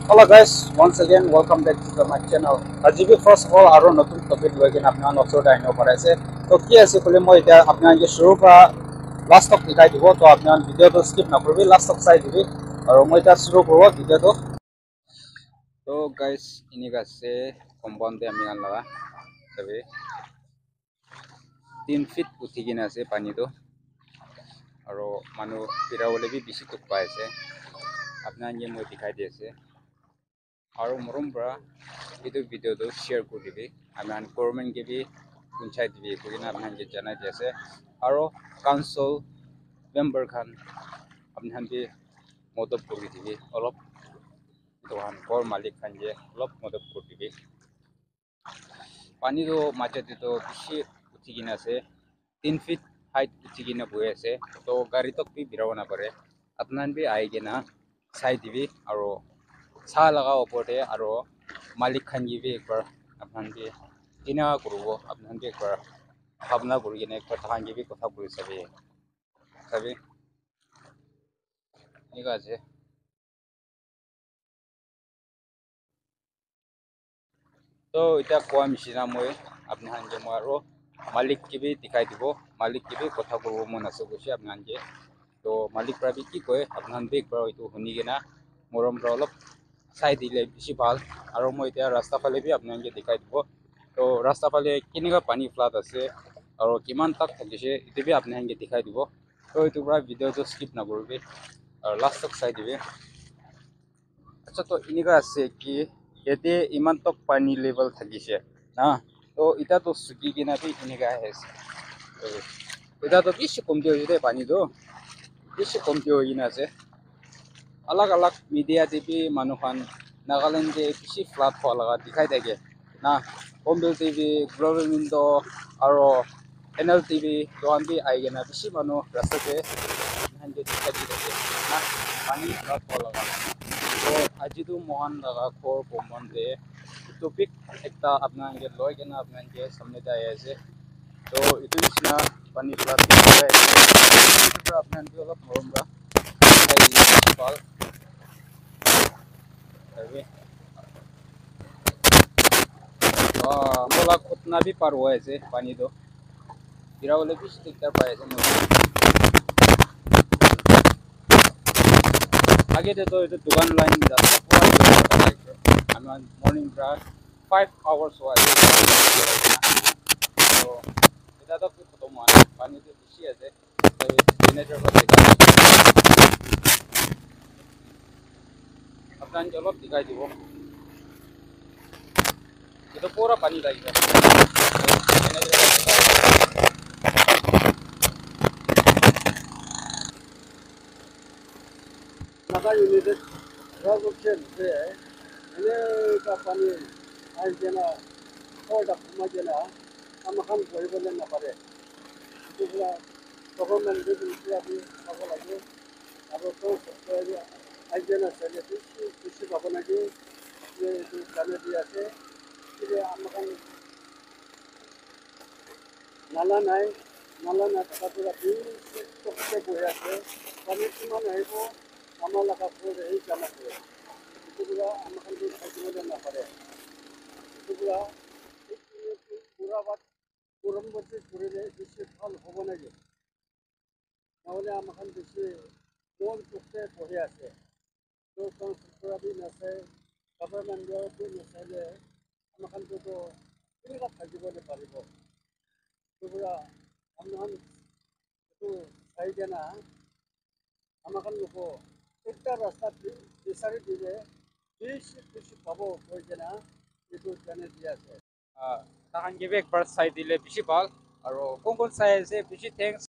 Hello guys, once again welcome back to my channel. Ajibi first of all aro notun topic loigin apna notso daino paraise. To ki ase kole moi eta apna je shuru pra last talk dikai dibo to apna video to skip na korbi last talk sai dibi aro moi ta shuru korbo video to. To guys ini gase compound de ami laga sabe 3 feet uthi gina ase pani to aro manu pira wole bi bisi tuk pai ase apna je moi dikai di ase aro morom bra itu video to share kuri dibi aman government ke bi punchai dibi kugina apna je janai di ase aro council member khan apna bi modop kuri dibi olop tohan kor malik khan je olop modop kuri dibi pani to macha to bishi uthi gina ase 3 feet height uthi gina boye ase to gari tok bi birawa na pare apnan bi ai gina sai dibi aro sa laga opor de aro malik khan gi bi ekbar apnan bi ina kurubo apnan bi ekbar bhabna kuri gina ekbar thakan gi bi kotha kuri sabe sabe ega আছে তো এটা কোয়া মিছিনা মই আপনি হানজে মারো মালিক কি B দিখাই দিব মালিক কি বি কথা করব মন আছে বসে আপনি হানজে তো মালিক প্রাবি কি কয় আপনার বেগ প্রা হয়তো শুনি গেনা মরম প্রা অলপ চাই দিলে বেশি ভাল আৰু মই এতিয়া ৰাস্তা ফালে বি আপনি হানজে দেখাই দিব তো ৰাস্তা ফালে কিনিকা পানী ফ্লাড আছে আৰু কিমান তাক থাকিছে এটো বি আপনি হানজে দেখাই দিব তো এটো পুৰা ভিডিওটো স্কিপ না কৰবে আৰু লাস্ট তক চাই দিবে আচ্ছা তো ইনিকা আছে কি ইয়াতে ইমান তক পানী লেভেল থাকিছে না তো এটা তো সুকি কিনা বি ইনিকা আছে এটা তো বেশি কমতি হইছে দে পানী তো বেশি কমতি হই কিনা আছে अलग अलग मीडिया टीवी मानुखान नागालैंड के बेसि फ्लाड हुआ लगा दिखाई देगे ना बम्बे टीवी ग्लोबल विंडो और एनएल टीवी तो हम भी आएंगे ना बेसि मानु रास्ते पे हंजे दिखाई देगे ना पानी फ्लाड हुआ लगा तो आज तो मोहन लगा खोर बोमन दे टॉपिक एकता अपना ये लोग के ना अपना ये सामने जाए ऐसे तो इतनी सी ना पानी फ्लाड हुआ है तो अपना ये वाला प्रॉब्लम रहा मोला खुतना भी पार हुआ ऐसे पानी तो गिरा वाले भी स्टिकर पाए ऐसे आगे दे तो इधर दुकान लाइन जाता है मॉर्निंग ब्रास 5 आवर्स हुआ तो इधर तो खत्म हुआ पानी तो बेसी ऐसे जनरेटर पर अपना चलो दिखाई दीबो itu pura pani lagi kan maka ini deh ragu chen deh ini kapani aja order majena amakan boleh boleh na pare itu pula government itu lagi apa lagi apa tuh aja na saya itu apa lagi itu karena dia sih ini amakan nala nai taka pura di tokse boya se pani cuma nai ko amala ka pura hi jana ko itu pura amakan di khajmo na pare itu pura pura bat puram bocche pure re beshi phal hobo na je naole amakan beshi mon tokse boya se to pura bi na se government bi na se amakan to ini ka khajmo na paribo পুরা আমন তো সাইডে না আমাকে লোক একটা রাস্তা বিচারি দিলে বেশি পাবো কইছে না এটু জানে দিয়া আছে তাহান গিবে একবার সাইড দিলে বেশি ভাল আর কোন কোন সাইড আছে বেশি থ্যাঙ্কস